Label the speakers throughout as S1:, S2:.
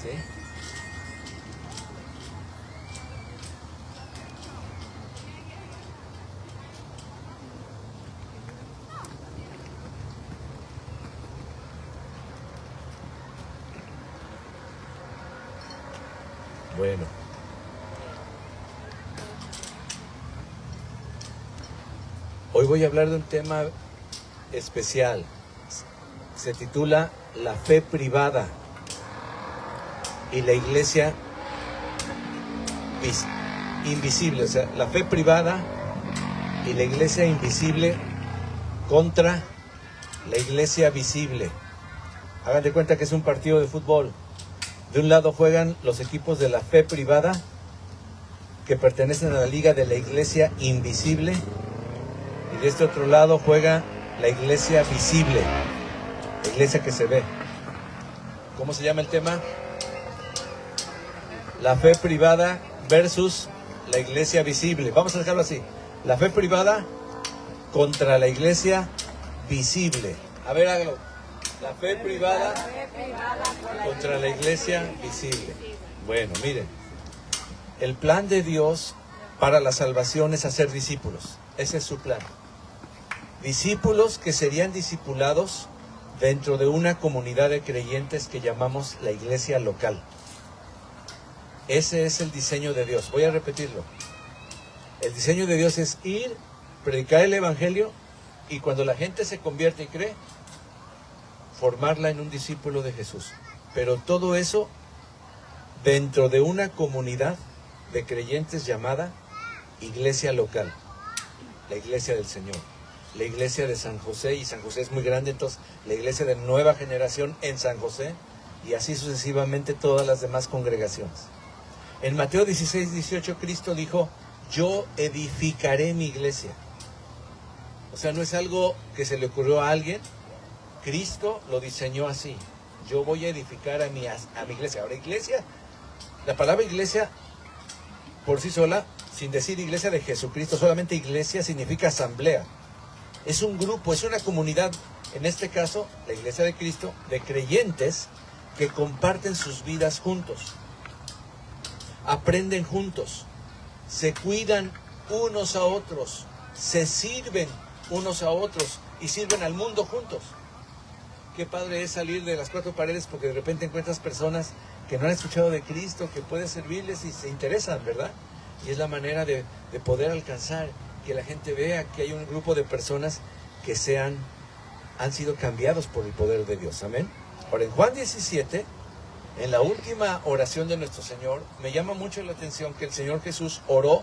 S1: ¿sí? Bueno. Hoy voy a hablar de un tema especial. Se titula La fe privada y la iglesia invisible. O sea, la fe privada y la iglesia invisible contra la iglesia visible. Hagan de cuenta que es un partido de fútbol. De un lado juegan los equipos de la fe privada, que pertenecen a la liga de la iglesia invisible, y de este otro lado juega la iglesia visible, la iglesia que se ve. ¿Cómo se llama el tema? La fe privada versus la iglesia visible. Vamos a dejarlo así. La fe privada contra la iglesia visible. A ver, hágalo. La fe privada contra la iglesia visible. Bueno, miren. El plan de Dios para la salvación es hacer discípulos. Ese es su plan. Discípulos que serían discipulados dentro de una comunidad de creyentes que llamamos la iglesia local. Ese es el diseño de Dios. Voy a repetirlo. El diseño de Dios es ir, predicar el evangelio, y cuando la gente se convierte y cree, formarla en un discípulo de Jesús. Pero todo eso dentro de una comunidad de creyentes llamada iglesia local, la iglesia del Señor, la iglesia de San José, y San José es muy grande, entonces la iglesia de nueva generación en San José, y así sucesivamente todas las demás congregaciones. En Mateo 16:18 Cristo dijo: yo edificaré mi iglesia. O sea, no es algo que se le ocurrió a alguien. Cristo lo diseñó así. Yo voy a edificar a mi iglesia. Ahora, iglesia, la palabra iglesia por sí sola, sin decir iglesia de Jesucristo, solamente iglesia significa asamblea. Es un grupo, es una comunidad, en este caso, la iglesia de Cristo, de creyentes que comparten sus vidas juntos, aprenden juntos, se cuidan unos a otros, se sirven unos a otros y sirven al mundo juntos. Qué padre es salir de las cuatro paredes, porque de repente encuentras personas que no han escuchado de Cristo, que puedes servirles y se interesan, ¿verdad? Y es la manera de poder alcanzar, que la gente vea que hay un grupo de personas que han sido cambiados por el poder de Dios. Amén. Ahora, en Juan 17, en la última oración de nuestro Señor, me llama mucho la atención que el Señor Jesús oró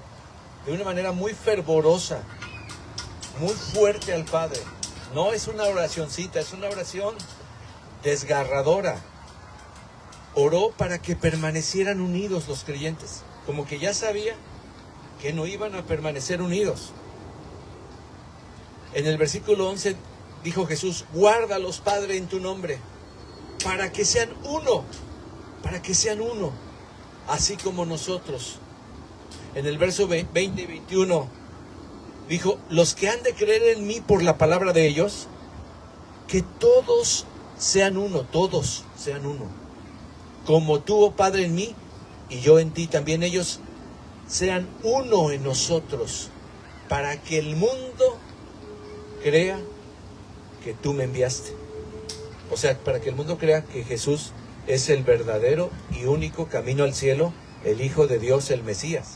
S1: de una manera muy fervorosa, muy fuerte al Padre. No es una oracioncita, es una oración desgarradora. Oró para que permanecieran unidos los creyentes, como que ya sabía que no iban a permanecer unidos. En el versículo 11 dijo Jesús: guárdalos, Padre, en tu nombre, para que sean uno, así como nosotros. En el verso 20 y 21 dijo: los que han de creer en mí por la palabra de ellos, que todos sean uno, como tú, oh Padre, en mí y yo en ti, también ellos sean uno en nosotros, para que el mundo crea que tú me enviaste. O sea, para que el mundo crea que Jesús es el verdadero y único camino al cielo, el Hijo de Dios, el Mesías.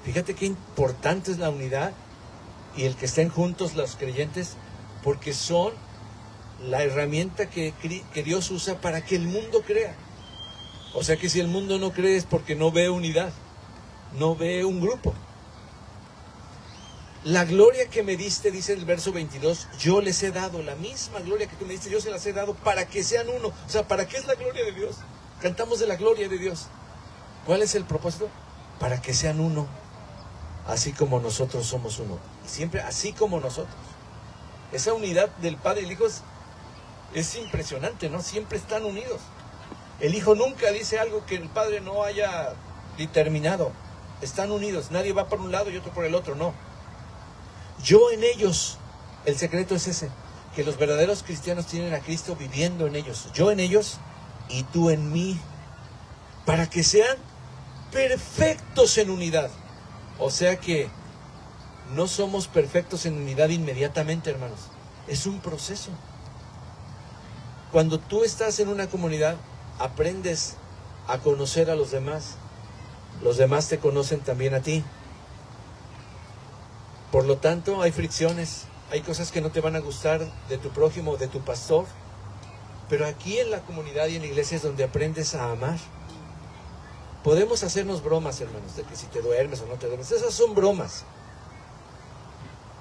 S1: Fíjate qué importante es la unidad y el que estén juntos los creyentes, porque son la herramienta que Dios usa para que el mundo crea. O sea que si el mundo no cree es porque no ve unidad, no ve un grupo. La gloria que me diste, dice el verso 22, yo les he dado, la misma gloria que tú me diste, yo se las he dado para que sean uno. O sea, ¿para qué es la gloria de Dios? Cantamos de la gloria de Dios. ¿Cuál es el propósito? Para que sean uno, así como nosotros somos uno. Y siempre así como nosotros. Esa unidad del Padre y el Hijo es impresionante, ¿no? Siempre están unidos. El Hijo nunca dice algo que el Padre no haya determinado. Están unidos, nadie va por un lado y otro por el otro, no. Yo en ellos, el secreto es ese, que los verdaderos cristianos tienen a Cristo viviendo en ellos. Yo en ellos y tú en mí. para que sean perfectos en unidad. O sea que no somos perfectos en unidad inmediatamente, hermanos. Es un proceso. Cuando tú estás en una comunidad, aprendes a conocer a los demás. Los demás te conocen también a ti. Por lo tanto, hay fricciones, hay cosas que no te van a gustar de tu prójimo, de tu pastor. Pero aquí en la comunidad y en la iglesia es donde aprendes a amar. Podemos hacernos bromas, hermanos, de que si te duermes o no te duermes. Esas son bromas.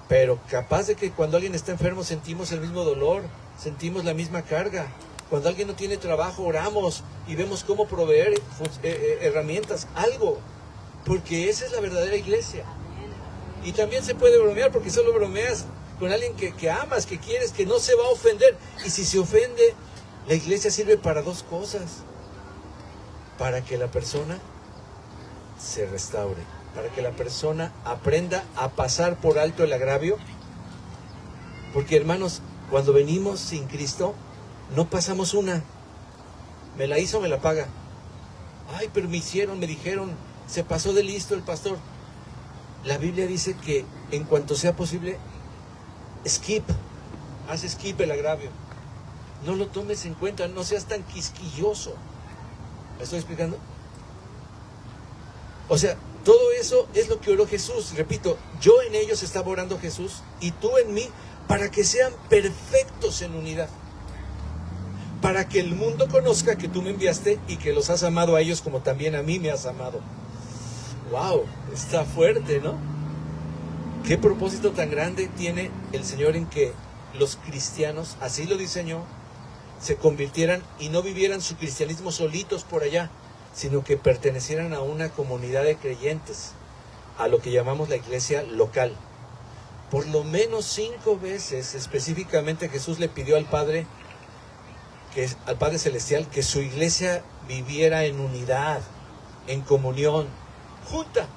S1: Pero capaz de que cuando alguien está enfermo sentimos el mismo dolor, sentimos la misma carga. Cuando alguien no tiene trabajo, oramos y vemos cómo proveer herramientas, algo. Porque esa es la verdadera iglesia. Y también se puede bromear porque solo bromeas con alguien que amas, que quieres, que no se va a ofender. Y si se ofende, la iglesia sirve para dos cosas. Para que la persona se restaure. Para que la persona aprenda a pasar por alto el agravio. Porque, hermanos, cuando venimos sin Cristo, no pasamos una. Me la hizo, me la paga. Ay, pero me dijeron, se pasó de listo el pastor. La Biblia dice que en cuanto sea posible, haz skip el agravio. No lo tomes en cuenta, no seas tan quisquilloso. ¿Me estoy explicando? O sea, todo eso es lo que oró Jesús. Repito, yo en ellos estaba orando Jesús y tú en mí, para que sean perfectos en unidad. Para que el mundo conozca que tú me enviaste y que los has amado a ellos como también a mí me has amado. ¡Wow! Está fuerte, ¿no? ¿Qué propósito tan grande tiene el Señor en que los cristianos, así lo diseñó, se convirtieran y no vivieran su cristianismo solitos por allá, sino que pertenecieran a una comunidad de creyentes, a lo que llamamos la iglesia local? Por lo menos 5 veces específicamente Jesús le pidió al Padre Celestial, que su iglesia viviera en unidad, en comunión, junta.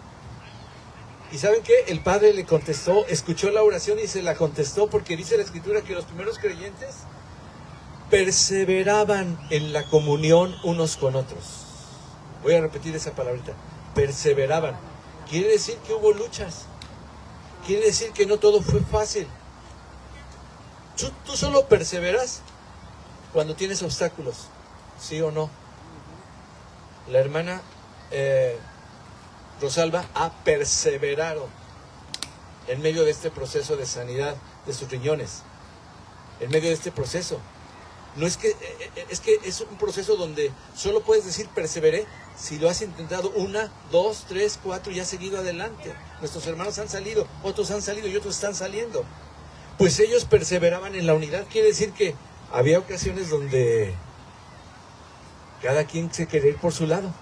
S1: ¿Y saben qué? El Padre le contestó, escuchó la oración y se la contestó, porque dice la Escritura que los primeros creyentes perseveraban en la comunión unos con otros. Voy a repetir esa palabrita, perseveraban. Quiere decir que hubo luchas, quiere decir que no todo fue fácil. Tú solo perseveras cuando tienes obstáculos, ¿sí o no? La hermana Rosalba ha perseverado en medio de este proceso de sanidad de sus riñones, en medio de este proceso. No es que es un proceso donde solo puedes decir perseveré si lo has intentado 1, 2, 3, 4 y has seguido adelante. Nuestros hermanos han salido, otros han salido y otros están saliendo. Pues ellos perseveraban en la unidad. Quiere decir que había ocasiones donde cada quien se quería ir por su lado.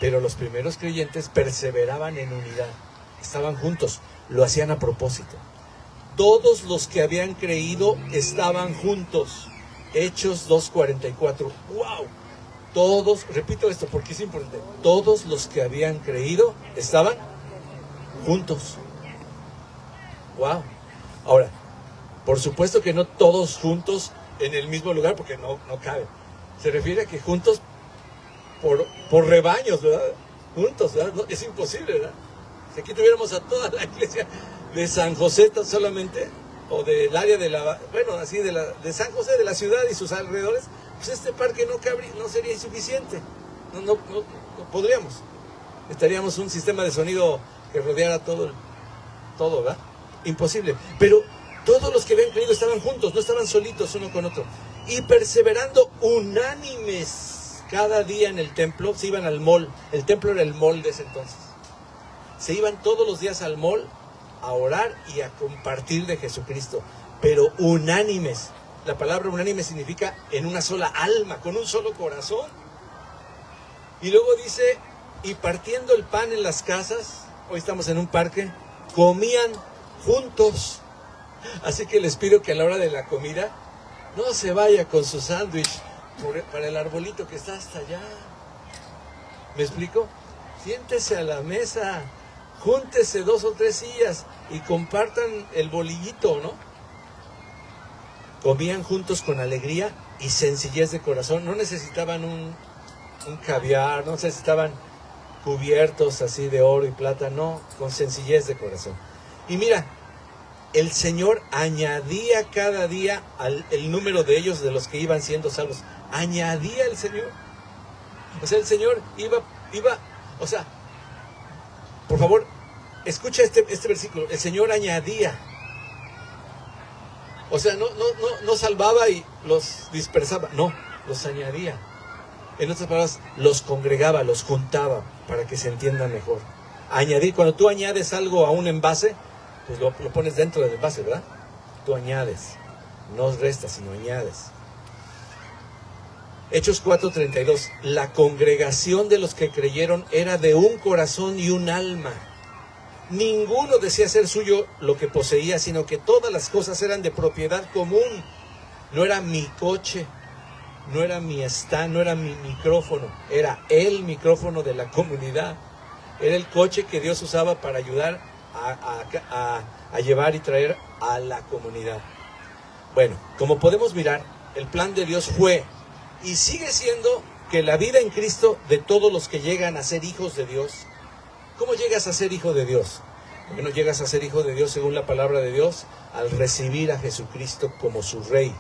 S1: Pero los primeros creyentes perseveraban en unidad. Estaban juntos, lo hacían a propósito. Todos los que habían creído estaban juntos. Hechos 2:44. ¡Wow! Todos, repito esto porque es importante. Todos los que habían creído estaban juntos. ¡Wow! Ahora, por supuesto que no todos juntos en el mismo lugar, porque no cabe. Se refiere a que juntos por rebaños, ¿verdad? Juntos, ¿verdad? No, es imposible, ¿verdad? Si aquí tuviéramos a toda la iglesia de San José tan solamente, o del área de San José, de la ciudad y sus alrededores, pues este parque no sería insuficiente. No podríamos. Estaríamos un sistema de sonido que rodeara todo, ¿verdad? Imposible. Pero todos los que habían creído estaban juntos, no estaban solitos uno con otro. Y perseverando unánimes cada día en el templo, se iban al mall. El templo era el mall de ese entonces. Se iban todos los días al mall a orar y a compartir de Jesucristo. Pero unánimes. La palabra unánime significa en una sola alma, con un solo corazón. Y luego dice, y partiendo el pan en las casas, hoy estamos en un parque, comían juntos. Así que les pido que a la hora de la comida no se vaya con su sándwich para el arbolito que está hasta allá. ¿Me explico? Siéntese a la mesa, júntese 2 o 3 sillas y compartan el bolillito, ¿no? Comían juntos con alegría y sencillez de corazón. No necesitaban un caviar, no sé si estaban cubiertos así de oro y plata, no, con sencillez de corazón. Y mira, el Señor añadía cada día el número de ellos, de los que iban siendo salvos. Añadía el Señor. O sea, el Señor iba, o sea, por favor, escucha este versículo. El Señor añadía. O sea, no salvaba y los dispersaba. No, los añadía. En otras palabras, los congregaba, los juntaba para que se entienda mejor. Añadir, cuando tú añades algo a un envase, pues lo pones dentro del envase, ¿verdad? Tú añades. No restas, sino añades. Hechos 4:32. La congregación de los que creyeron era de un corazón y un alma. Ninguno decía ser suyo lo que poseía, sino que todas las cosas eran de propiedad común. No era mi coche, no era mi stand, no era mi micrófono, era el micrófono de la comunidad. Era el coche que Dios usaba para ayudar a llevar y traer a la comunidad. Bueno, como podemos mirar, el plan de Dios fue y sigue siendo que la vida en Cristo de todos los que llegan a ser hijos de Dios. ¿Cómo llegas a ser hijo de Dios? Bueno, llegas a ser hijo de Dios según la palabra de Dios al recibir a Jesucristo como su Rey,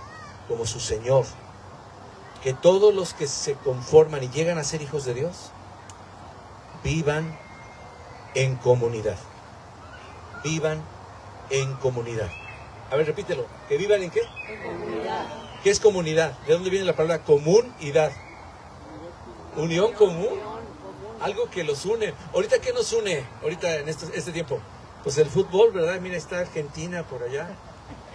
S1: como su Señor. Que todos los que se conforman y llegan a ser hijos de Dios vivan en comunidad. Vivan en comunidad. A ver, repítelo. ¿Que vivan en qué?
S2: En comunidad.
S1: ¿Qué es comunidad? ¿De dónde viene la palabra comunidad? Unión común. Algo que los une. ¿Ahorita qué nos une? Ahorita en este tiempo. Pues el fútbol, ¿verdad? Mira, está Argentina por allá.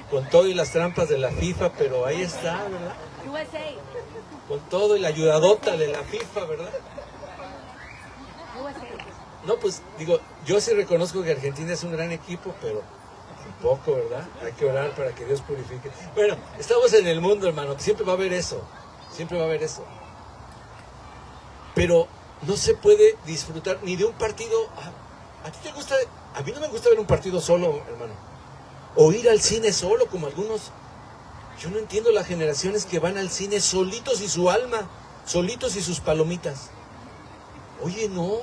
S1: Con todo y las trampas de la FIFA, pero ahí está, ¿verdad?
S2: USA.
S1: Con todo y la ayudadota de la FIFA, ¿verdad? No, pues digo, yo sí reconozco que Argentina es un gran equipo, pero tampoco, ¿verdad? Hay que orar para que Dios purifique. Bueno, estamos en el mundo, hermano. Siempre va a haber eso. Siempre va a haber eso. Pero no se puede disfrutar ni de un partido. ¿A ti te gusta? A mí no me gusta ver un partido solo, hermano. O ir al cine solo, como algunos. Yo no entiendo las generaciones que van al cine solitos y su alma, solitos y sus palomitas. Oye, no.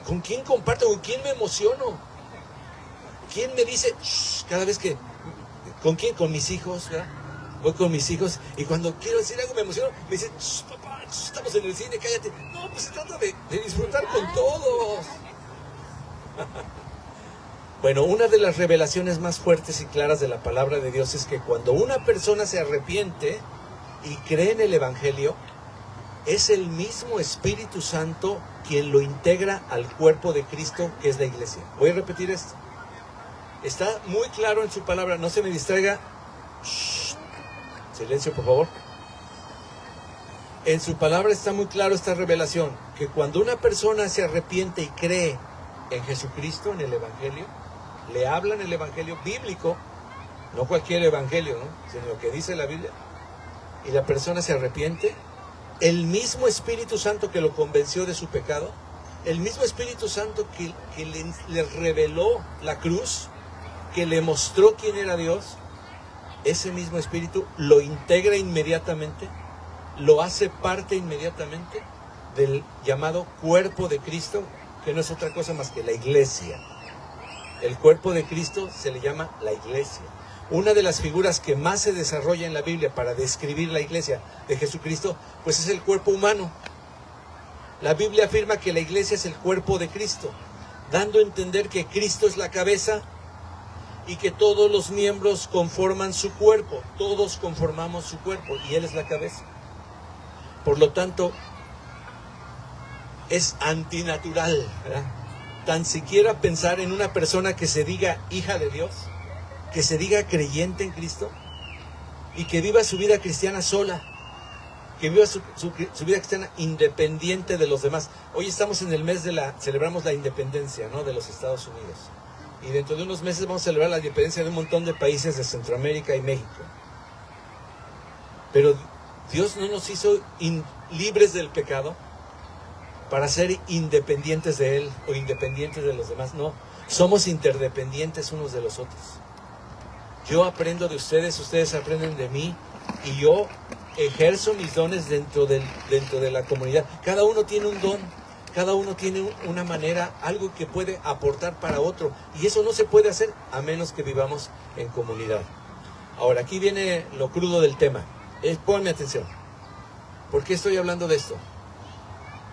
S1: ¿Con quién comparto? ¿Con quién me emociono? ¿Quién me dice cada vez que... ¿Con quién? Con mis hijos, ¿verdad? Voy con mis hijos y cuando quiero decir algo me emociono. Me dicen, papá, estamos en el cine, cállate. No, pues se trata de disfrutar con todos. Bueno, una de las revelaciones más fuertes y claras de la palabra de Dios es que cuando una persona se arrepiente y cree en el Evangelio, es el mismo Espíritu Santo quien lo integra al cuerpo de Cristo, que es la iglesia. Voy a repetir esto. Está muy claro en su palabra, no se me distraiga. Shh. Silencio, por favor. En su palabra está muy claro esta revelación, que cuando una persona se arrepiente y cree en Jesucristo, en el Evangelio, le hablan el Evangelio bíblico, no cualquier Evangelio, ¿no? Sino lo que dice la Biblia, y la persona se arrepiente, el mismo Espíritu Santo que lo convenció de su pecado, el mismo Espíritu Santo que le reveló la cruz, que le mostró quién era Dios, ese mismo Espíritu lo integra inmediatamente, lo hace parte inmediatamente del llamado cuerpo de Cristo, que no es otra cosa más que la iglesia. El cuerpo de Cristo se le llama la iglesia. Una de las figuras que más se desarrolla en la Biblia para describir la iglesia de Jesucristo, pues es el cuerpo humano. La Biblia afirma que la iglesia es el cuerpo de Cristo, dando a entender que Cristo es la cabeza y que todos los miembros conforman su cuerpo. Todos conformamos su cuerpo y Él es la cabeza. Por lo tanto, es antinatural, ¿verdad? Tan siquiera pensar en una persona que se diga hija de Dios, que se diga creyente en Cristo y que viva su vida cristiana sola, que viva su vida cristiana independiente de los demás. Hoy estamos en el mes celebramos la independencia, ¿no?, de los Estados Unidos. Y dentro de unos meses vamos a celebrar la independencia de un montón de países de Centroamérica y México. Pero Dios no nos hizo libres del pecado para ser independientes de Él o independientes de los demás. No, somos interdependientes unos de los otros. Yo aprendo de ustedes, ustedes aprenden de mí, y yo ejerzo mis dones dentro de la comunidad. Cada uno tiene un don, cada uno tiene una manera, algo que puede aportar para otro. Y eso no se puede hacer a menos que vivamos en comunidad. Ahora, aquí viene lo crudo del tema. Ponme atención. ¿Por qué estoy hablando de esto?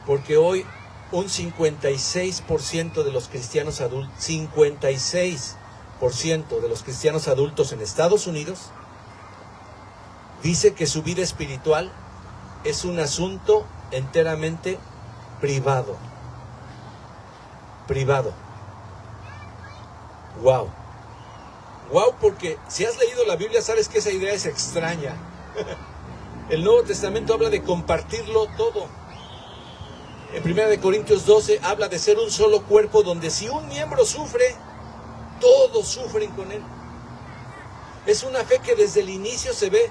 S1: Porque hoy un 56% de los cristianos adultos, 56% de los cristianos adultos en Estados Unidos dice que su vida espiritual es un asunto enteramente privado. Privado. Wow. Wow, porque si has leído la Biblia sabes que esa idea es extraña. El Nuevo Testamento habla de compartirlo todo. En 1 Corintios 12 habla de ser un solo cuerpo donde si un miembro sufre, todos sufren con él. Es una fe que desde el inicio se ve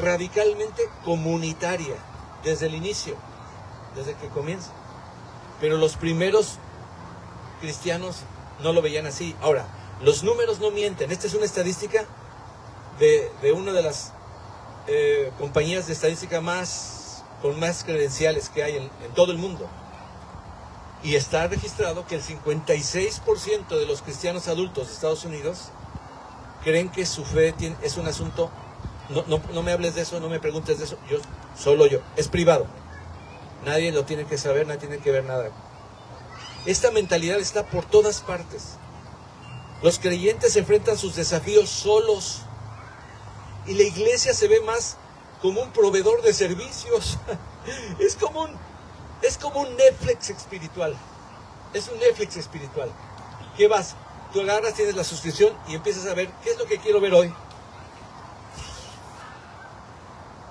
S1: radicalmente comunitaria. Desde el inicio, desde que comienza. Pero los primeros cristianos no lo veían así. Ahora, los números no mienten. Esta es una estadística de una de las compañías de estadística con más credenciales que hay en todo el mundo. Y está registrado que el 56% de los cristianos adultos de Estados Unidos creen que su fe es un asunto. No me hables de eso, no me preguntes de eso. Solo yo. Es privado. Nadie lo tiene que saber, nadie tiene que ver nada. Esta mentalidad está por todas partes. Los creyentes enfrentan sus desafíos solos. Y la iglesia se ve más como un proveedor de servicios. Es como un Netflix espiritual. Es un Netflix espiritual. ¿Qué vas? Tú agarras, tienes la suscripción y empiezas a ver qué es lo que quiero ver hoy.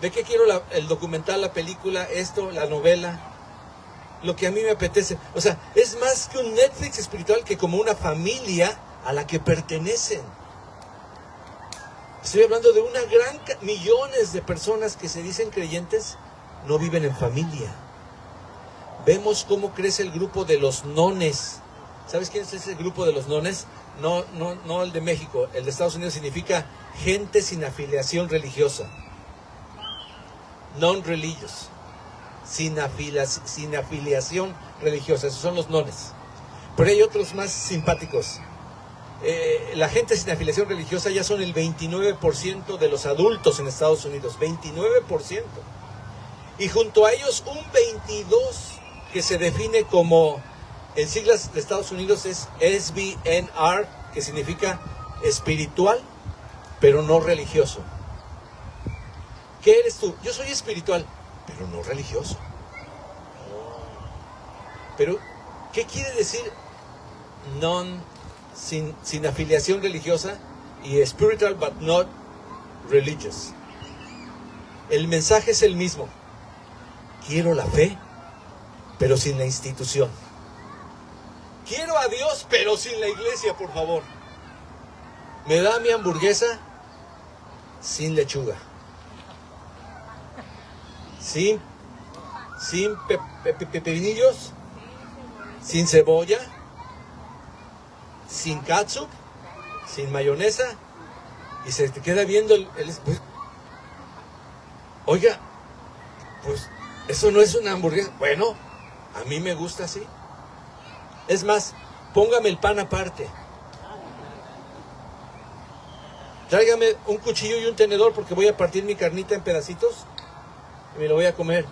S1: ¿De qué quiero el documental, la película, esto, la novela? Lo que a mí me apetece. O sea, es más que un Netflix espiritual que como una familia a la que pertenecen. Estoy hablando de millones de personas que se dicen creyentes, no viven en familia. Vemos cómo crece el grupo de los nones. ¿Sabes quién es ese grupo de los nones? No el de México. El de Estados Unidos significa gente sin afiliación religiosa. Non-religious. Sin afiliación religiosa. Esos son los nones. Pero hay otros más simpáticos. La gente sin afiliación religiosa ya son el 29% de los adultos en Estados Unidos. 29%. Y junto a ellos un 22% que se define como, en siglas de Estados Unidos es SBNR, que significa espiritual, pero no religioso. ¿Qué eres tú? Yo soy espiritual, pero no religioso. Pero, ¿qué quiere decir sin afiliación religiosa y spiritual but not religious? El mensaje es el mismo. Quiero la fe, pero sin la institución. Quiero a Dios, pero sin la iglesia, por favor. Me da mi hamburguesa sin lechuga. Sin pepinillos, sin cebolla, sin catsup, sin mayonesa, y se te queda viendo pues, oiga, pues eso no es una hamburguesa. Bueno, a mí me gusta así. Es más, póngame el pan aparte. Tráigame un cuchillo y un tenedor porque voy a partir mi carnita en pedacitos y me lo voy a comer.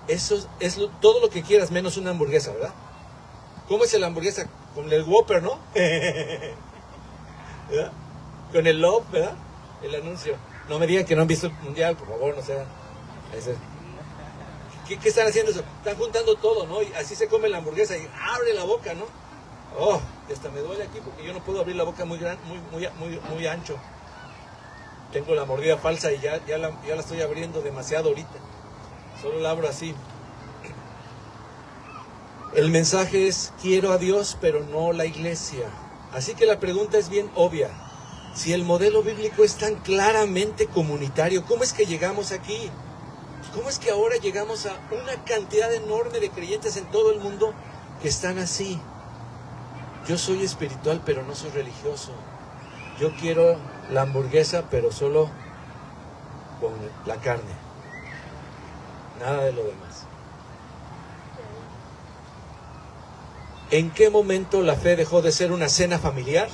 S1: Eso es todo lo que quieras menos una hamburguesa, ¿verdad? ¿Cómo es la hamburguesa? Con el Whopper, ¿no? ¿Verdad? Con el Love, ¿verdad? El anuncio. No me digan que no han visto el mundial, por favor, no sea. ¿Qué están haciendo eso? Están juntando todo, ¿no? Y así se come la hamburguesa y abre la boca, ¿no? Oh, hasta me duele aquí porque yo no puedo abrir la boca muy ancho. Tengo la mordida falsa y ya la estoy abriendo demasiado ahorita. Solo la abro así. El mensaje es, quiero a Dios, pero no la iglesia. Así que la pregunta es bien obvia. Si el modelo bíblico es tan claramente comunitario, ¿cómo es que llegamos aquí? ¿Cómo es que ahora llegamos a una cantidad enorme de creyentes en todo el mundo que están así? Yo soy espiritual, pero no soy religioso. Yo quiero la hamburguesa, pero solo con la carne. nada de lo demás. ¿En qué momento la fe dejó de ser una cena familiar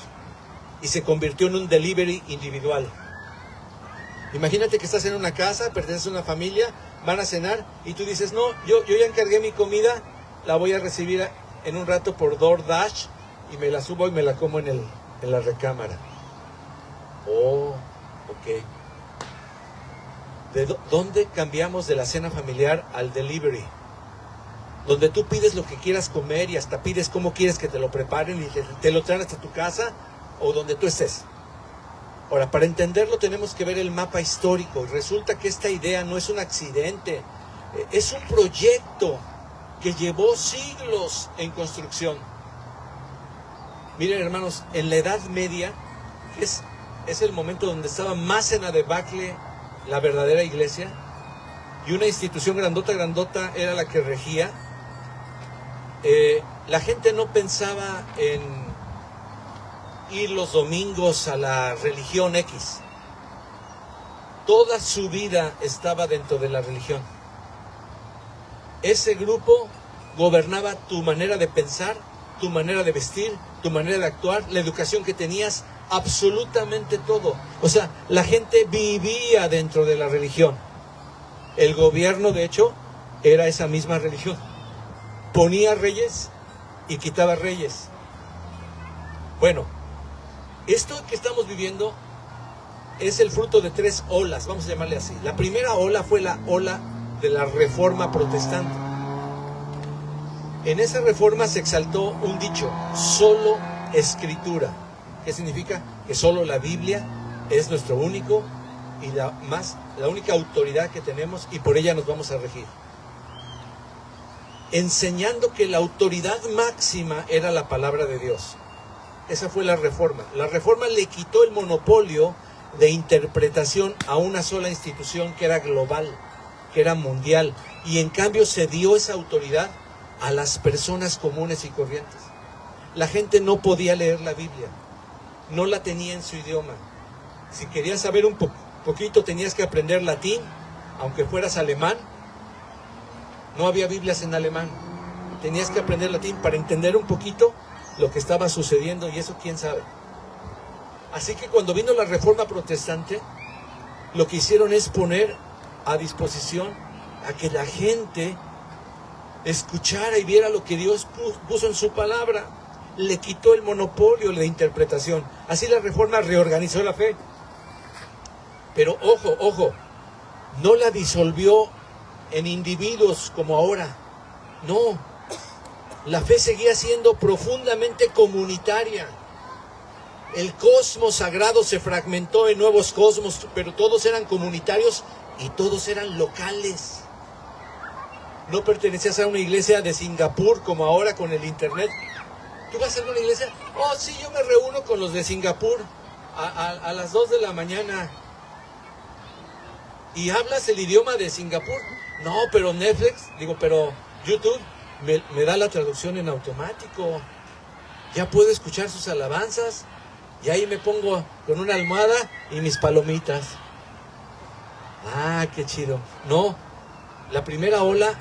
S1: y se convirtió en un delivery individual? Imagínate que estás en una casa, perteneces a una familia, van a cenar y tú dices, no, yo ya encargué mi comida, la voy a recibir en un rato por DoorDash y me la subo y me la como en la recámara. Oh, ok. ¿Dónde cambiamos de la cena familiar al delivery? Donde tú pides lo que quieras comer y hasta pides cómo quieres que te lo preparen y te lo traen hasta tu casa o donde tú estés. Ahora, para entenderlo tenemos que ver el mapa histórico. Resulta que esta idea no es un accidente, es un proyecto que llevó siglos en construcción. Miren, hermanos, en la Edad Media es el momento donde estaba más en la debacle la verdadera iglesia y una institución grandota era la que regía. La gente no pensaba en ir los domingos a la religión X. Toda su vida estaba dentro de la religión. Ese grupo gobernaba tu manera de pensar, tu manera de vestir, tu manera de actuar, la educación que tenías, absolutamente todo. O sea, la gente vivía dentro de la religión. El gobierno, de hecho, era esa misma religión. Ponía reyes y quitaba reyes. Bueno, esto que estamos viviendo es el fruto de 3 olas, vamos a llamarle así. La primera ola fue la ola de la Reforma Protestante. En esa reforma se exaltó un dicho, solo escritura. ¿Qué significa? Que solo la Biblia es nuestro único y la única autoridad que tenemos y por ella nos vamos a regir. Enseñando que la autoridad máxima era la palabra de Dios. Esa fue la reforma. La reforma le quitó el monopolio de interpretación a una sola institución que era global, que era mundial, y en cambio se dio esa autoridad a las personas comunes y corrientes. La gente no podía leer la Biblia, no la tenía en su idioma. Si querías saber un poquito tenías que aprender latín, aunque fueras alemán. No había Biblias en alemán. Tenías que aprender latín para entender un poquito lo que estaba sucediendo, y eso quién sabe. Así que cuando vino la Reforma Protestante, lo que hicieron es poner a disposición a que la gente escuchara y viera lo que Dios puso en su palabra. Le quitó el monopolio de interpretación. Así la Reforma reorganizó la fe. Pero ojo, no la disolvió en individuos como ahora. No, la fe seguía siendo profundamente comunitaria. El cosmos sagrado se fragmentó en nuevos cosmos, pero todos eran comunitarios y todos eran locales. No pertenecías a una iglesia de Singapur como ahora con el internet. ¿Tú vas a una iglesia? Oh, sí, yo me reúno con los de Singapur a las 2 de la mañana. ¿Y hablas el idioma de Singapur? No, pero Netflix, pero YouTube me da la traducción en automático. Ya puedo escuchar sus alabanzas. Y ahí me pongo con una almohada y mis palomitas. Ah, qué chido. No, la primera ola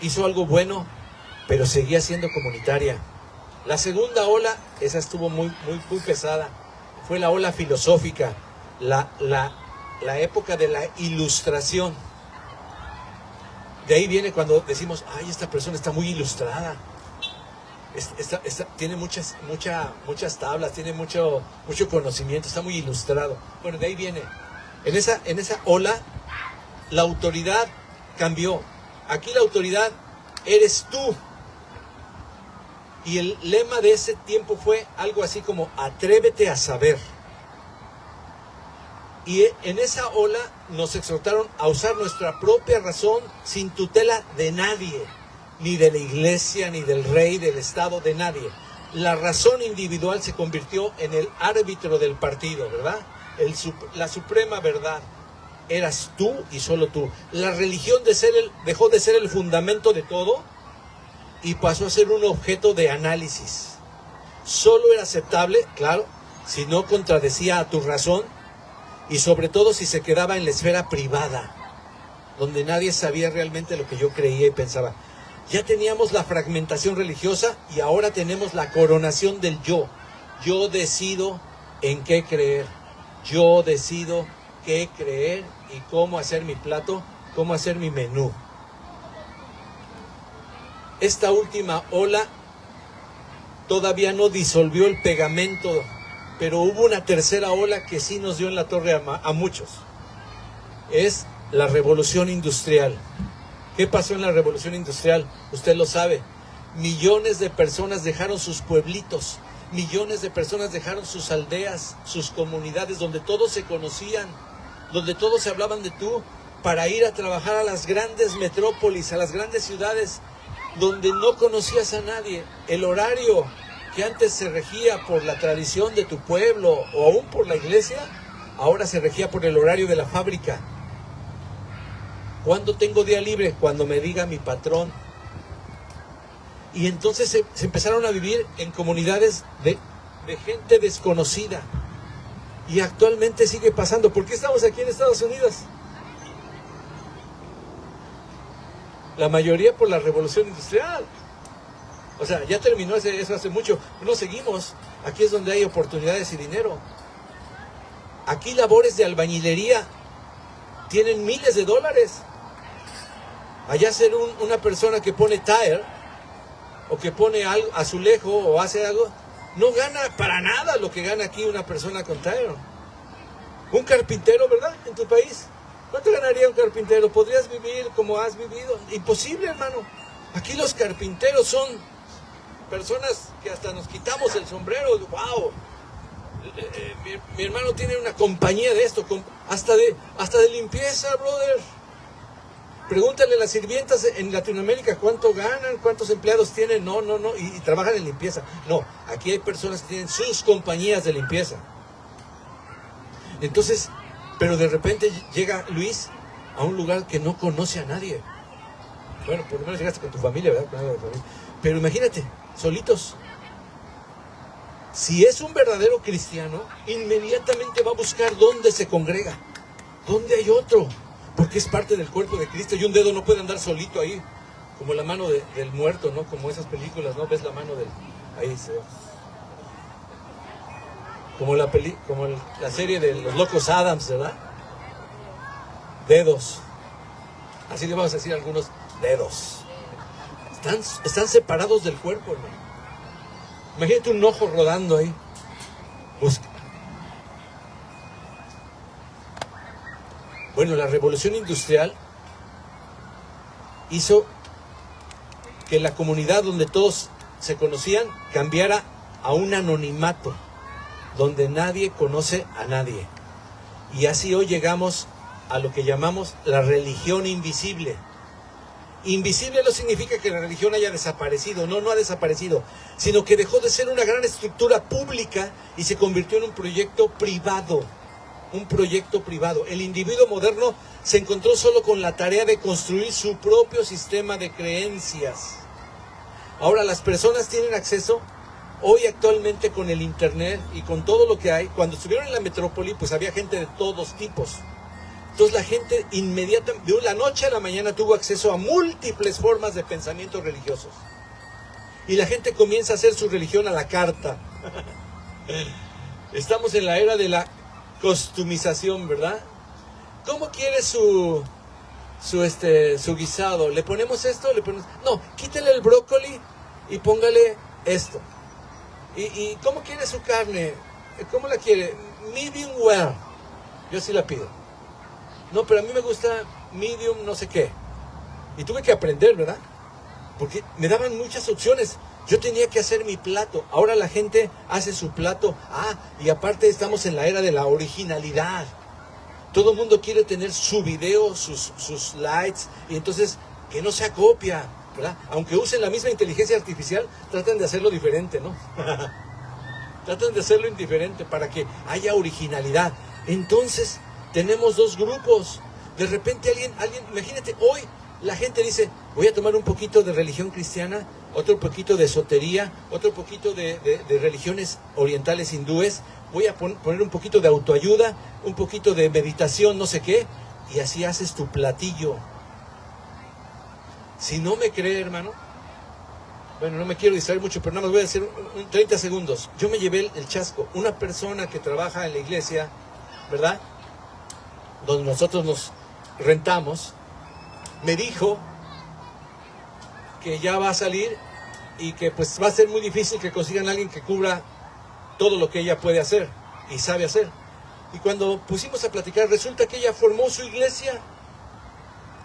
S1: hizo algo bueno, pero seguía siendo comunitaria. La segunda ola, esa estuvo muy pesada. Fue la ola filosófica, la época de la Ilustración. De ahí viene cuando decimos, ay, esta persona está muy ilustrada. Tiene muchas tablas, tiene mucho conocimiento, está muy ilustrado. Bueno, de ahí viene. En esa ola, la autoridad cambió. Aquí la autoridad eres tú. Y el lema de ese tiempo fue algo así como, atrévete a saber. Y en esa ola nos exhortaron a usar nuestra propia razón sin tutela de nadie, ni de la iglesia, ni del rey, del estado, de nadie. La razón individual se convirtió en el árbitro del partido, ¿verdad? La suprema verdad. Eras tú y solo tú. La religión dejó de ser el fundamento de todo y pasó a ser un objeto de análisis. Solo era aceptable, claro, si no contradecía a tu razón y sobre todo si se quedaba en la esfera privada. donde nadie sabía realmente lo que yo creía y pensaba. Ya teníamos la fragmentación religiosa y ahora tenemos la coronación del yo. Yo decido en qué creer. Yo decido qué creer y cómo hacer mi plato, cómo hacer mi menú. Esta última ola todavía no disolvió el pegamento, pero hubo una tercera ola que sí nos dio en la torre a muchos. Es la revolución industrial. ¿Qué pasó en la revolución industrial? Usted lo sabe. Millones de personas dejaron sus pueblitos, millones de personas dejaron sus aldeas, sus comunidades, donde todos se conocían, donde todos se hablaban de tú, para ir a trabajar a las grandes metrópolis, a las grandes ciudades, donde no conocías a nadie. El horario que antes se regía por la tradición de tu pueblo o aún por la iglesia, ahora se regía por el horario de la fábrica. ¿Cuándo tengo día libre? Cuando me diga mi patrón. Y entonces se empezaron a vivir en comunidades de gente desconocida. Y actualmente sigue pasando. ¿Por qué estamos aquí en Estados Unidos? La mayoría por la revolución industrial. O sea, ya terminó eso hace mucho. No seguimos. Aquí es donde hay oportunidades y dinero. Aquí labores de albañilería tienen miles de dólares. Allá ser una persona que pone tire o que pone algo, azulejo o hace algo, no gana para nada lo que gana aquí una persona con tire. Un carpintero, ¿verdad? En tu país, ¿cuánto ganaría un carpintero? ¿Podrías vivir como has vivido? Imposible, hermano. Aquí los carpinteros son personas que hasta nos quitamos el sombrero. ¡Wow! Mi hermano tiene una compañía de esto, hasta de limpieza, brother. Pregúntale a las sirvientas en Latinoamérica cuánto ganan, cuántos empleados tienen. No, y trabajan en limpieza. No, aquí hay personas que tienen sus compañías de limpieza. Entonces, pero de repente llega Luis a un lugar que no conoce a nadie. Bueno, por lo menos llegaste con tu familia, ¿verdad? Pero imagínate, solitos. Si es un verdadero cristiano, inmediatamente va a buscar dónde se congrega, dónde hay otro, porque es parte del cuerpo de Cristo y un dedo no puede andar solito ahí, como la mano del muerto, ¿no? Como esas películas, ¿no? Ves la mano del... Ahí se ve. Como la serie de los locos Adams, ¿verdad? Dedos. Así le vamos a decir a algunos, dedos. Están separados del cuerpo, hermano. Imagínate un ojo rodando ahí. Busca. Bueno, la revolución industrial hizo que la comunidad donde todos se conocían cambiara a un anonimato, donde nadie conoce a nadie. Y así hoy llegamos a lo que llamamos la religión invisible. Invisible no significa que la religión haya desaparecido, no ha desaparecido, sino que dejó de ser una gran estructura pública y se convirtió en un proyecto privado. Un proyecto privado. El individuo moderno se encontró solo con la tarea de construir su propio sistema de creencias. Ahora las personas tienen acceso, hoy actualmente con el internet y con todo lo que hay. Cuando estuvieron en la metrópoli, pues había gente de todos tipos. Entonces la gente inmediatamente, de la noche a la mañana, tuvo acceso a múltiples formas de pensamientos religiosos. Y la gente comienza a hacer su religión a la carta. Estamos en la era de la costumización, ¿verdad? ¿Cómo quiere su guisado? ¿Le ponemos esto? No, quítale el brócoli y póngale esto. ¿Y cómo quiere su carne? ¿Cómo la quiere? Medium well. Yo sí la pido. No, pero a mí me gusta medium no sé qué. Y tuve que aprender, ¿verdad? Porque me daban muchas opciones. Yo tenía que hacer mi plato. Ahora la gente hace su plato. Y aparte estamos en la era de la originalidad. Todo el mundo quiere tener su video, sus lights. Y entonces, que no sea copia, ¿verdad? Aunque usen la misma inteligencia artificial, tratan de hacerlo diferente, ¿no? Tratan de hacerlo indiferente para que haya originalidad. Entonces, tenemos dos grupos. De repente alguien, imagínate, hoy la gente dice, voy a tomar un poquito de religión cristiana, otro poquito de esotería, otro poquito de religiones orientales hindúes, voy a poner un poquito de autoayuda, un poquito de meditación, no sé qué, y así haces tu platillo. Si no me cree, hermano, bueno, no me quiero distraer mucho, pero nada más voy a decir 30 segundos. Yo me llevé el chasco. Una persona que trabaja en la iglesia, ¿verdad?, donde nosotros nos rentamos, me dijo que ya va a salir y que pues va a ser muy difícil que consigan a alguien que cubra todo lo que ella puede hacer y sabe hacer. Y cuando pusimos a platicar, resulta que ella formó su iglesia.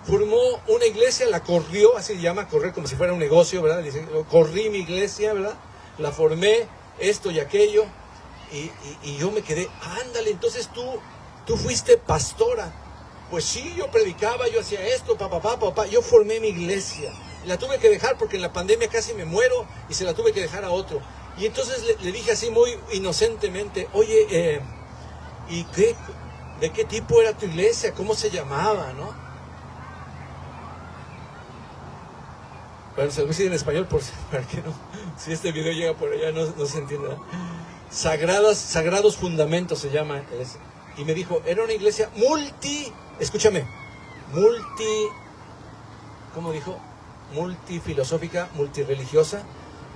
S1: Formó una iglesia, la corrió, así se llama, correr como si fuera un negocio, ¿verdad? Dice, corrí mi iglesia, ¿verdad? La formé, esto y aquello, y yo me quedé, ándale, entonces tú fuiste pastora. Pues sí, yo predicaba, yo hacía esto, papá, yo formé mi iglesia. La tuve que dejar porque en la pandemia casi me muero y se la tuve que dejar a otro. Y entonces le dije así muy inocentemente, oye, ¿y de qué tipo era tu iglesia? ¿Cómo se llamaba, no? Bueno, se lo voy a decir en español para que no, si este video llega por allá no se entienda. Sagrados Fundamentos se llama ese. Y me dijo, era una iglesia ¿cómo dijo? Multifilosófica, multireligiosa,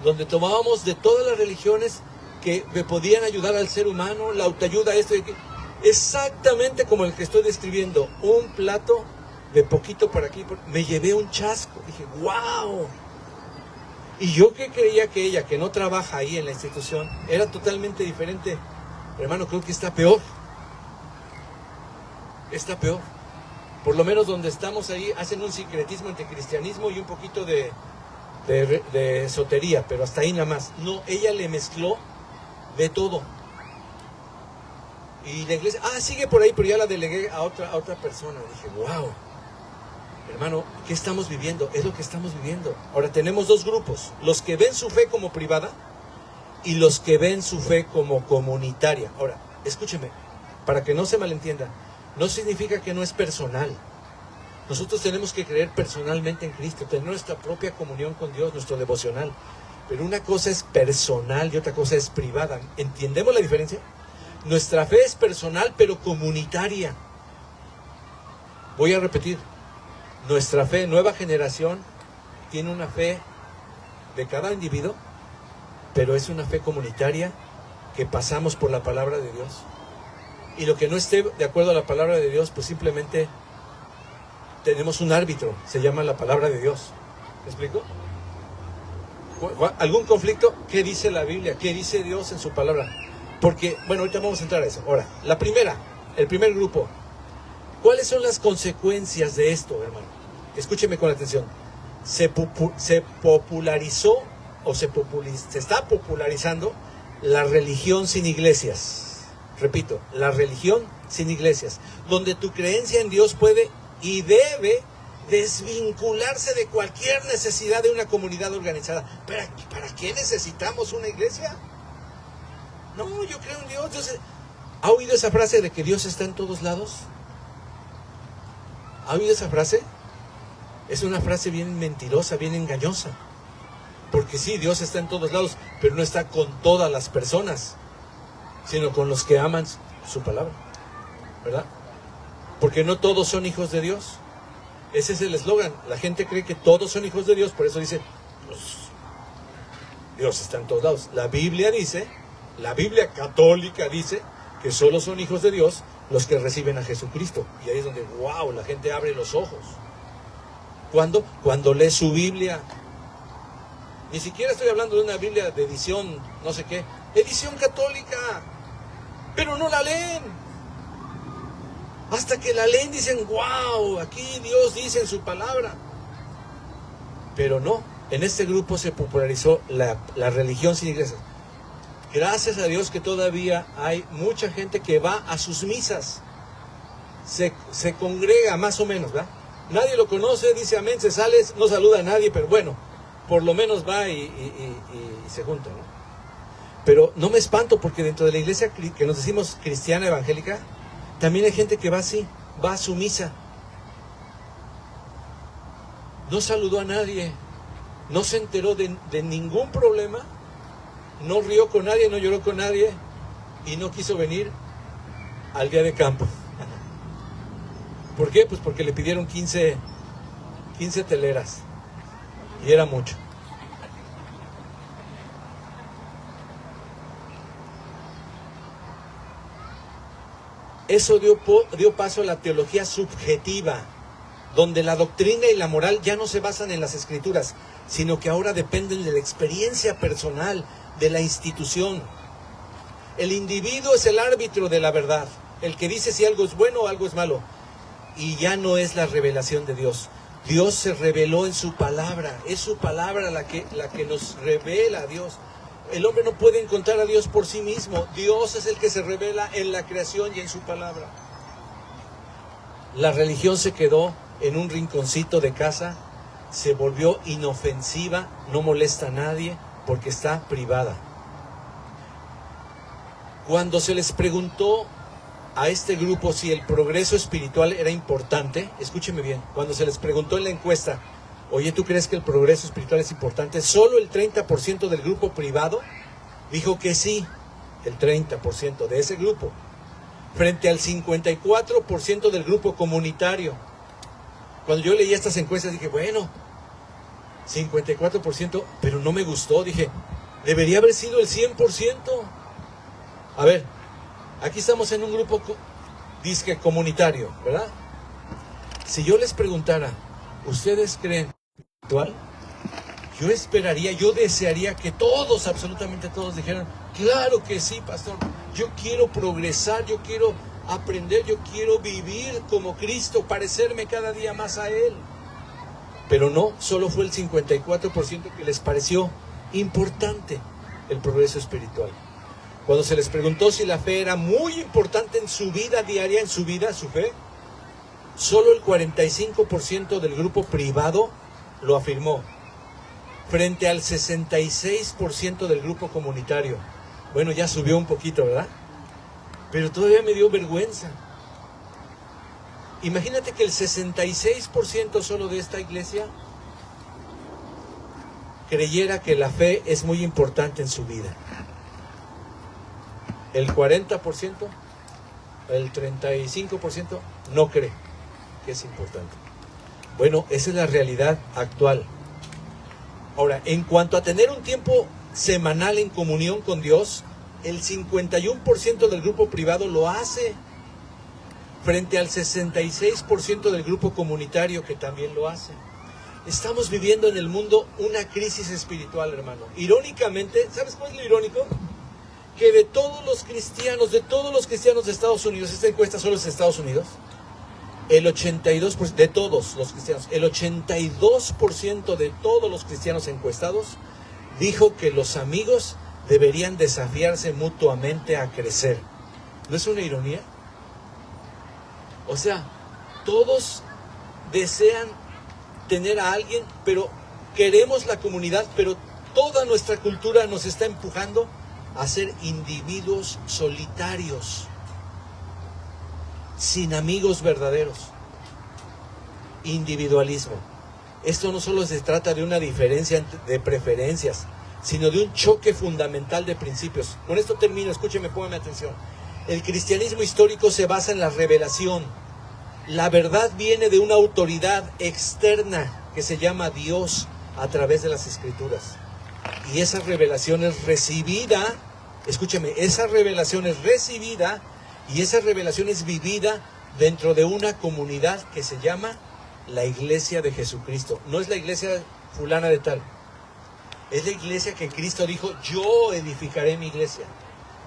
S1: donde tomábamos de todas las religiones que me podían ayudar al ser humano, la autoayuda, esto y aquello. Exactamente como el que estoy describiendo, un plato de poquito por aquí, me llevé un chasco, dije, wow. Y yo que creía que ella, que no trabaja ahí en la institución, era totalmente diferente. Hermano, creo que está peor. Por lo menos donde estamos ahí, hacen un sincretismo entre cristianismo y un poquito de esotería, pero hasta ahí nada más. No, ella le mezcló de todo. Y la iglesia, sigue por ahí, pero ya la delegué a otra persona. Dije, wow. Hermano, ¿qué estamos viviendo? Es lo que estamos viviendo. Ahora tenemos dos grupos, los que ven su fe como privada y los que ven su fe como comunitaria. Ahora, escúcheme, para que no se malentienda, no significa que no es personal. Nosotros tenemos que creer personalmente en Cristo, tener nuestra propia comunión con Dios, nuestro devocional. Pero una cosa es personal y otra cosa es privada. ¿Entendemos la diferencia? Nuestra fe es personal, pero comunitaria. Voy a repetir. Nuestra fe, nueva generación, tiene una fe de cada individuo, pero es una fe comunitaria que pasamos por la palabra de Dios. Y lo que no esté de acuerdo a la palabra de Dios, pues simplemente tenemos un árbitro, se llama la palabra de Dios. ¿Me explico? ¿Algún conflicto? ¿Qué dice la Biblia? ¿Qué dice Dios en su palabra? Porque, bueno, ahorita vamos a entrar a eso. Ahora, el primer grupo. ¿Cuáles son las consecuencias de esto, hermano? Escúcheme con atención. Se popularizó o se está popularizando la religión sin iglesias. Repito, la religión sin iglesias, donde tu creencia en Dios puede y debe desvincularse de cualquier necesidad de una comunidad organizada. ¿Para qué necesitamos una iglesia? No, yo creo en Dios. ¿Ha oído esa frase de que Dios está en todos lados? ¿Ha oído esa frase? Es una frase bien mentirosa, bien engañosa. Porque sí, Dios está en todos lados, pero no está con todas las personas, sino con los que aman su palabra, ¿verdad? Porque no todos son hijos de Dios. Ese es el eslogan. La gente cree que todos son hijos de Dios, por eso dice, pues, Dios está en todos lados. La Biblia católica dice que solo son hijos de Dios los que reciben a Jesucristo. Y ahí es donde, wow, la gente abre los ojos. ¿Cuándo? Cuando lee su Biblia. Ni siquiera estoy hablando de una Biblia de edición, no sé qué, edición católica. Pero no la leen. Hasta que la leen dicen, wow, aquí Dios dice en su palabra. Pero no, en este grupo se popularizó la religión sin iglesias. Gracias a Dios que todavía hay mucha gente que va a sus misas. Se congrega más o menos, ¿verdad? Nadie lo conoce, dice amén, se sale, no saluda a nadie, pero bueno, por lo menos va y se junta, ¿no? Pero no me espanto porque dentro de la iglesia que nos decimos cristiana evangélica, también hay gente que va así, va a su misa. No saludó a nadie, no se enteró de ningún problema, no rió con nadie, no lloró con nadie y no quiso venir al día de campo. ¿Por qué? Pues porque le pidieron 15 teleras. Y era mucho. Eso dio paso a la teología subjetiva, donde la doctrina y la moral ya no se basan en las escrituras, sino que ahora dependen de la experiencia personal, de la institución. El individuo es el árbitro de la verdad, el que dice si algo es bueno o algo es malo. Y ya no es la revelación de Dios. Dios se reveló en su palabra, es su palabra la que nos revela a Dios. El hombre no puede encontrar a Dios por sí mismo. Dios es el que se revela en la creación y en su palabra. La religión se quedó en un rinconcito de casa, se volvió inofensiva, no molesta a nadie porque está privada. Cuando se les preguntó a este grupo si el progreso espiritual era importante, escúcheme bien, cuando se les preguntó en la encuesta, oye, ¿tú crees que el progreso espiritual es importante? Solo el 30% del grupo privado dijo que sí, el 30% de ese grupo, frente al 54% del grupo comunitario. Cuando yo leí estas encuestas dije, bueno, 54%, pero no me gustó, dije, debería haber sido el 100%. A ver, aquí estamos en un grupo disque comunitario, ¿verdad? Si yo les preguntara, ¿ustedes creen espiritual? Yo esperaría, yo desearía que todos, absolutamente todos dijeran, claro que sí, pastor, yo quiero progresar, yo quiero aprender, yo quiero vivir como Cristo, parecerme cada día más a Él. Pero no, solo fue el 54% que les pareció importante el progreso espiritual. Cuando se les preguntó si la fe era muy importante en su vida diaria, en su vida, su fe, solo el 45% del grupo privado lo afirmó, frente al 66% del grupo comunitario. Bueno, ya subió un poquito, ¿verdad? Pero todavía me dio vergüenza. Imagínate que el 66% solo de esta iglesia creyera que la fe es muy importante en su vida. El 40%, el 35% no cree que es importante. Bueno, esa es la realidad actual. Ahora, en cuanto a tener un tiempo semanal en comunión con Dios, el 51% del grupo privado lo hace, frente al 66% del grupo comunitario que también lo hace. Estamos viviendo en el mundo una crisis espiritual, hermano. Irónicamente, ¿sabes cuál es lo irónico? Que de todos los cristianos de Estados Unidos, esta encuesta solo es de Estados Unidos, el 82% de todos los cristianos, el 82% de todos los cristianos encuestados dijo que los amigos deberían desafiarse mutuamente a crecer. ¿No es una ironía? O sea, todos desean tener a alguien, pero queremos la comunidad, pero toda nuestra cultura nos está empujando a ser individuos solitarios, sin amigos verdaderos. Individualismo. Esto no solo se trata de una diferencia de preferencias, sino de un choque fundamental de principios. Con esto termino, escúcheme, póngame atención. El cristianismo histórico se basa en la revelación. La verdad viene de una autoridad externa que se llama Dios a través de las Escrituras. Y esa revelación es recibida, escúcheme, esa revelación es recibida y esa revelación es vivida dentro de una comunidad que se llama la Iglesia de Jesucristo. No es la iglesia fulana de tal. Es la iglesia que Cristo dijo, yo edificaré mi iglesia.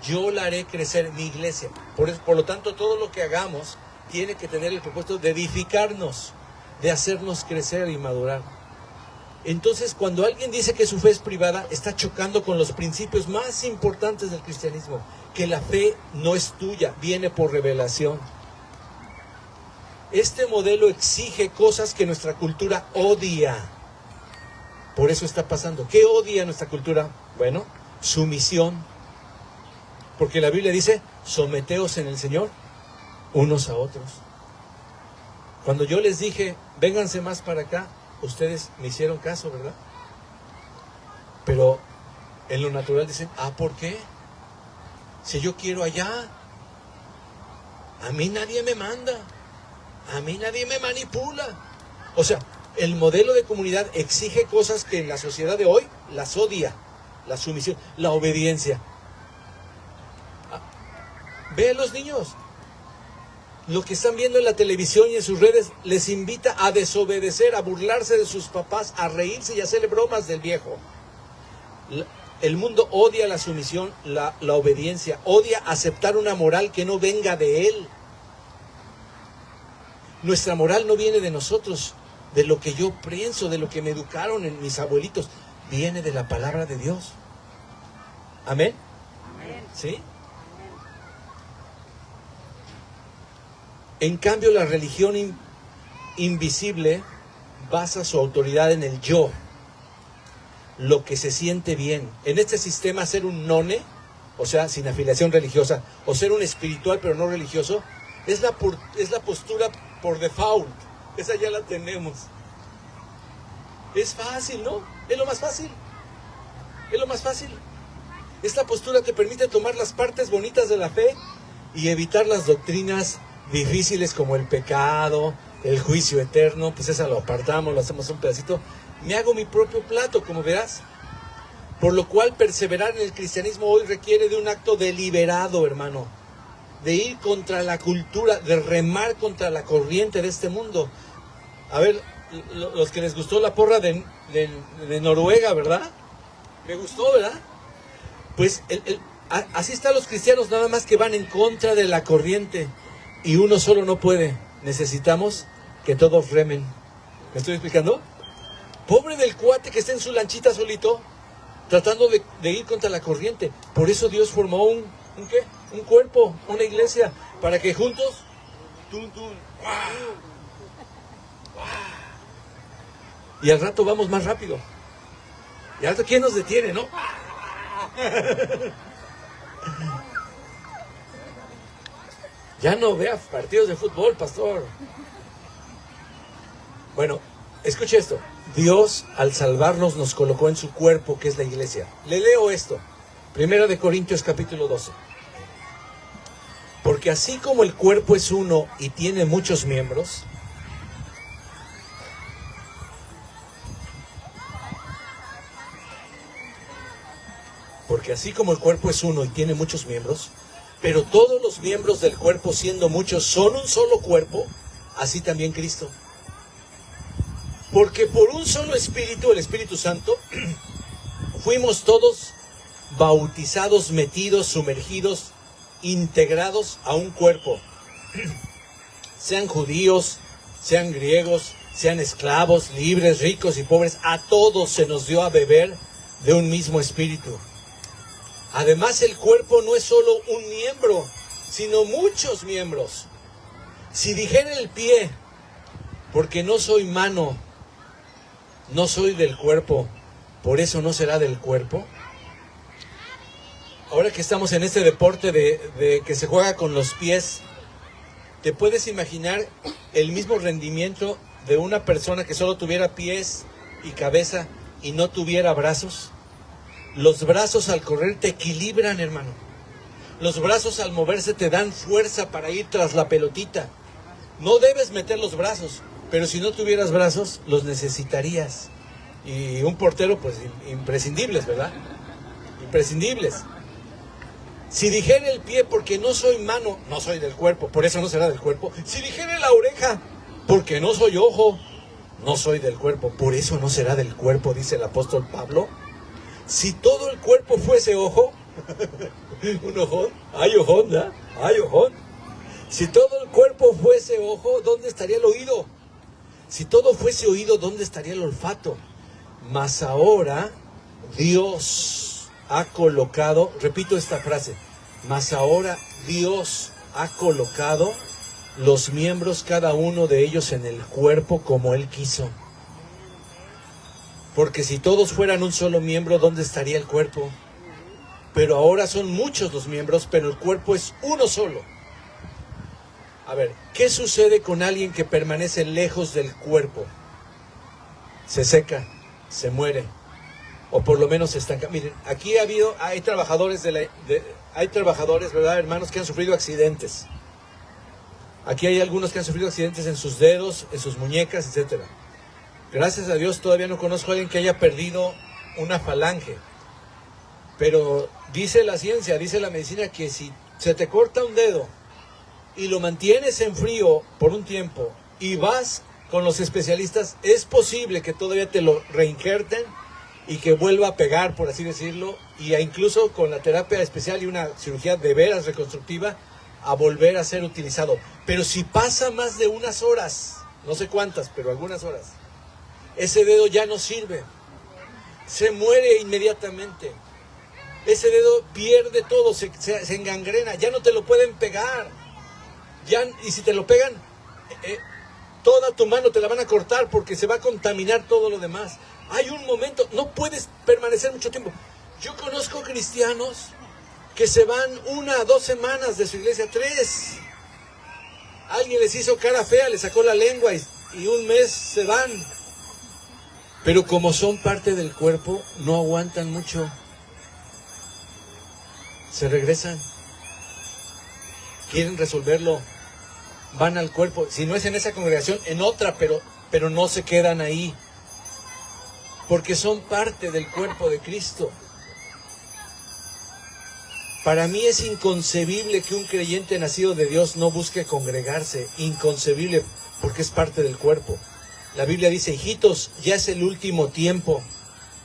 S1: Yo la haré crecer, mi iglesia. Por lo tanto, todo lo que hagamos tiene que tener el propósito de edificarnos, de hacernos crecer y madurar. Entonces, cuando alguien dice que su fe es privada, está chocando con los principios más importantes del cristianismo, que la fe no es tuya, viene por revelación. Este modelo exige cosas que nuestra cultura odia. Por eso está pasando. ¿Qué odia nuestra cultura? Bueno, sumisión. Porque la Biblia dice, someteos en el Señor unos a otros. Cuando yo les dije, vénganse más para acá, ustedes me hicieron caso, ¿verdad? Pero en lo natural dicen, ¿por qué? Si yo quiero allá, a mí nadie me manda. A mí nadie me manipula. O sea, el modelo de comunidad exige cosas que en la sociedad de hoy las odia. La sumisión, la obediencia. Ve a los niños. Lo que están viendo en la televisión y en sus redes les invita a desobedecer, a burlarse de sus papás, a reírse y a hacerle bromas del viejo. El mundo odia la sumisión, la obediencia, odia aceptar una moral que no venga de él. Nuestra moral no viene de nosotros, de lo que yo pienso, de lo que me educaron en mis abuelitos, viene de la palabra de Dios. ¿Amén? ¿Sí? En cambio, la religión invisible basa su autoridad en el yo, lo que se siente bien. En este sistema, ser un none, o sea, sin afiliación religiosa, o ser un espiritual pero no religioso, es la postura por default. Esa ya la tenemos. Es fácil, ¿no? Es lo más fácil. Es lo más fácil. Esta postura te permite tomar las partes bonitas de la fe y evitar las doctrinas difíciles como el pecado, el juicio eterno. Pues esa lo apartamos, lo hacemos un pedacito. Me hago mi propio plato, como verás. Por lo cual perseverar en el cristianismo hoy requiere de un acto deliberado, hermano. De ir contra la cultura, de remar contra la corriente de este mundo. A ver, los que les gustó la porra de Noruega, ¿verdad? Me gustó, ¿verdad? Pues así están los cristianos, nada más que van en contra de la corriente. Y uno solo no puede. Necesitamos que todos remen. ¿Me estoy explicando? Pobre del cuate que está en su lanchita solito, tratando de ir contra la corriente. Por eso Dios formó un ¿qué? Un cuerpo, una iglesia, para que juntos y al rato vamos más rápido. Y al rato, ¿quién nos detiene, no? Ya no vea partidos de fútbol, pastor. Bueno, escuche esto. Dios, al salvarnos, nos colocó en su cuerpo, que es la iglesia. Le leo esto. 1 Corintios capítulo 12. Porque así como el cuerpo es uno y tiene muchos miembros, pero todos los miembros del cuerpo, siendo muchos, son un solo cuerpo, así también Cristo. Porque por un solo Espíritu, el Espíritu Santo, fuimos todos bautizados, metidos, sumergidos, integrados a un cuerpo. Sean judíos, sean griegos, sean esclavos, libres, ricos y pobres, a todos se nos dio a beber de un mismo espíritu. Además, el cuerpo no es solo un miembro, sino muchos miembros. Si dijera el pie, porque no soy mano, no soy del cuerpo, por eso no será del cuerpo. Ahora que estamos en este deporte de que se juega con los pies, ¿te puedes imaginar el mismo rendimiento de una persona que solo tuviera pies y cabeza y no tuviera brazos? Los brazos al correr te equilibran, hermano. Los brazos al moverse te dan fuerza para ir tras la pelotita. No debes meter los brazos, pero si no tuvieras brazos, los necesitarías. Y un portero, pues imprescindibles, ¿verdad? Imprescindibles. Si dijera el pie, porque no soy mano, no soy del cuerpo, por eso no será del cuerpo. Si dijera la oreja, porque no soy ojo, no soy del cuerpo, por eso no será del cuerpo, dice el apóstol Pablo. Si todo el cuerpo fuese ojo, un ojón, hay ojón, ¿verdad? Hay ojón. Si todo el cuerpo fuese ojo, ¿dónde estaría el oído? Si todo fuese oído, ¿dónde estaría el olfato? Mas ahora Dios ha colocado, repito esta frase, mas ahora Dios ha colocado los miembros, cada uno de ellos, en el cuerpo como Él quiso. Porque si todos fueran un solo miembro, ¿dónde estaría el cuerpo? Pero ahora son muchos los miembros, pero el cuerpo es uno solo. A ver, ¿qué sucede con alguien que permanece lejos del cuerpo? Se seca, se muere, o por lo menos se estanca. Miren, aquí hay trabajadores, ¿verdad, hermanos, que han sufrido accidentes? Aquí hay algunos que han sufrido accidentes en sus dedos, en sus muñecas, etc. Gracias a Dios todavía no conozco a alguien que haya perdido una falange. Pero dice la ciencia, dice la medicina, que si se te corta un dedo y lo mantienes en frío por un tiempo y vas con los especialistas, es posible que todavía te lo reinjerten y que vuelva a pegar, por así decirlo, y incluso con la terapia especial y una cirugía de veras reconstructiva, a volver a ser utilizado. Pero si pasa más de unas horas, no sé cuántas, pero algunas horas, ese dedo ya no sirve, se muere inmediatamente. Ese dedo pierde todo, se engangrena, ya no te lo pueden pegar. Y si te lo pegan, toda tu mano te la van a cortar porque se va a contaminar todo lo demás. Hay un momento, no puedes permanecer mucho tiempo. Yo conozco cristianos que se van 1 a 2 semanas de su iglesia, 3. Alguien les hizo cara fea, les sacó la lengua y un mes se van. Pero como son parte del cuerpo, no aguantan mucho. Se regresan. Quieren resolverlo. Van al cuerpo. Si no es en esa congregación, en otra, pero no se quedan ahí. Porque son parte del cuerpo de Cristo. Para mí es inconcebible que un creyente nacido de Dios no busque congregarse. Inconcebible, porque es parte del cuerpo. La Biblia dice, hijitos, ya es el último tiempo.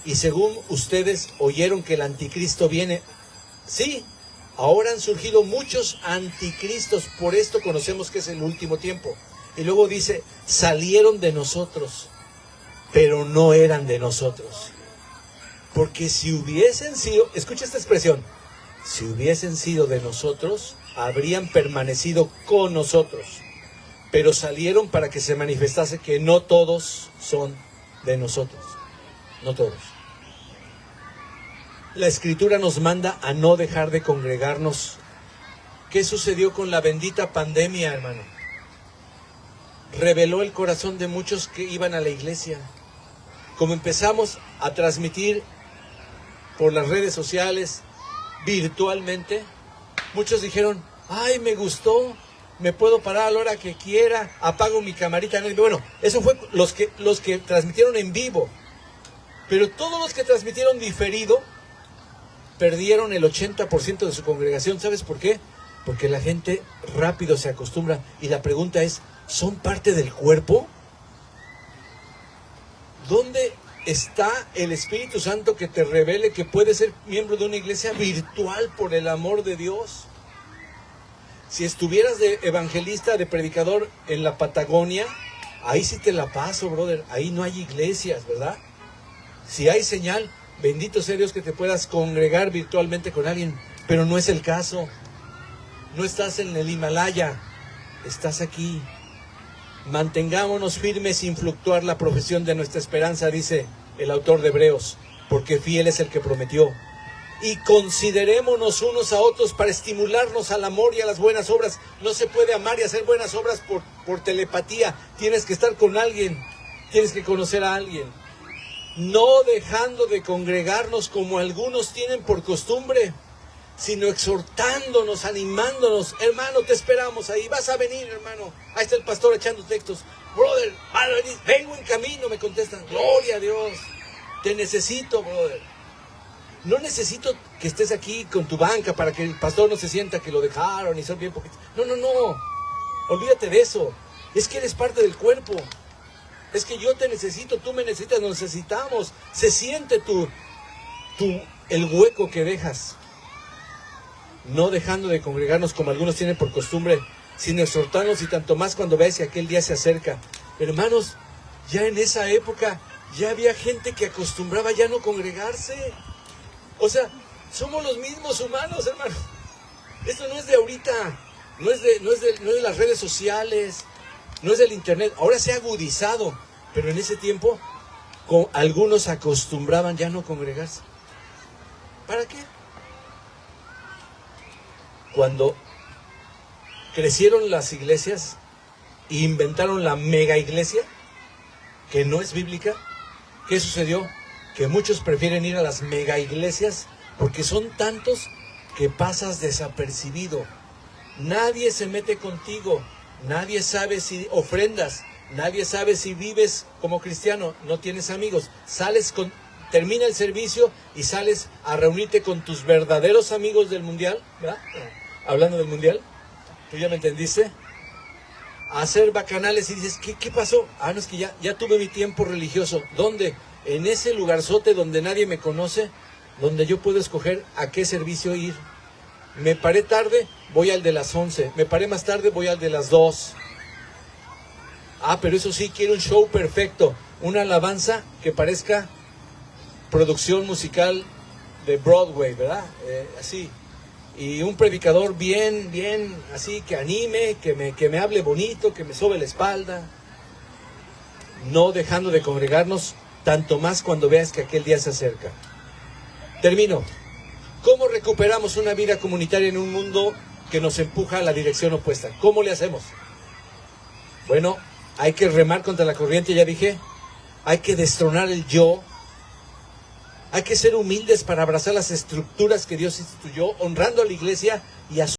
S1: Y según ustedes oyeron que el anticristo viene. Sí, ahora han surgido muchos anticristos. Por esto conocemos que es el último tiempo. Y luego dice, salieron de nosotros, pero no eran de nosotros. Porque si hubiesen sido, escucha esta expresión, si hubiesen sido de nosotros, habrían permanecido con nosotros. Pero salieron para que se manifestase que no todos son de nosotros. No todos. La Escritura nos manda a no dejar de congregarnos. ¿Qué sucedió con la bendita pandemia, hermano? Reveló el corazón de muchos que iban a la iglesia. Como empezamos a transmitir por las redes sociales, virtualmente, muchos dijeron, ay, me gustó, me puedo parar a la hora que quiera, apago mi camarita. Bueno, eso fue los que transmitieron en vivo. Pero todos los que transmitieron diferido, perdieron el 80% de su congregación. ¿Sabes por qué? Porque la gente rápido se acostumbra. Y la pregunta es, ¿son parte del cuerpo? ¿Dónde está el Espíritu Santo que te revele que puedes ser miembro de una iglesia virtual por el amor de Dios? Si estuvieras de evangelista, de predicador en la Patagonia, ahí sí te la paso, brother. Ahí no hay iglesias, ¿verdad? Si hay señal, bendito sea Dios que te puedas congregar virtualmente con alguien, pero no es el caso. No estás en el Himalaya, estás aquí. Mantengámonos firmes sin fluctuar la profesión de nuestra esperanza, dice el autor de Hebreos, porque fiel es el que prometió. Y considerémonos unos a otros para estimularnos al amor y a las buenas obras. No se puede amar y hacer buenas obras por telepatía. Tienes que estar con alguien, tienes que conocer a alguien. No dejando de congregarnos como algunos tienen por costumbre, sino exhortándonos, animándonos. Hermano, te esperamos ahí, vas a venir, hermano. Ahí está el pastor echando textos. Brother, van a venir, vengo en camino, me contestan. Gloria a Dios, te necesito, brother. No necesito que estés aquí con tu banca para que el pastor no se sienta que lo dejaron y son bien poquitos. No, olvídate de eso. Es que eres parte del cuerpo. Es que yo te necesito, tú me necesitas, nos necesitamos. Se siente el hueco que dejas. No dejando de congregarnos como algunos tienen por costumbre, sino exhortarnos, y tanto más cuando veas que aquel día se acerca. Hermanos, ya en esa época ya había gente que acostumbraba ya no congregarse. O sea, somos los mismos humanos, hermano. Esto no es de ahorita, no es de las redes sociales, no es del internet. Ahora se ha agudizado, pero en ese tiempo algunos acostumbraban ya no congregarse. ¿Para qué? Cuando crecieron las iglesias e inventaron la mega iglesia, que no es bíblica, ¿qué sucedió? Que muchos prefieren ir a las mega iglesias porque son tantos que pasas desapercibido. Nadie se mete contigo. Nadie sabe si ofrendas, nadie sabe si vives como cristiano, no tienes amigos. Termina el servicio y sales a reunirte con tus verdaderos amigos del mundial, ¿verdad? Hablando del mundial, ¿tú ya me entendiste? A hacer bacanales y dices, ¿qué pasó? No, es que ya tuve mi tiempo religioso. ¿Dónde? En ese lugarzote donde nadie me conoce, donde yo puedo escoger a qué servicio ir. Me paré tarde, voy al de las 11. Me paré más tarde, voy al de las 2. Pero eso sí, quiero un show perfecto. Una alabanza que parezca producción musical de Broadway, ¿verdad? Así. Y un predicador bien, así, que anime, que me hable bonito, que me sobe la espalda. No dejando de congregarnos, tanto más cuando veas que aquel día se acerca. Termino. ¿Cómo recuperamos una vida comunitaria en un mundo que nos empuja a la dirección opuesta? ¿Cómo le hacemos? Bueno, hay que remar contra la corriente, ya dije. Hay que destronar el yo. Hay que ser humildes para abrazar las estructuras que Dios instituyó, honrando a la iglesia y a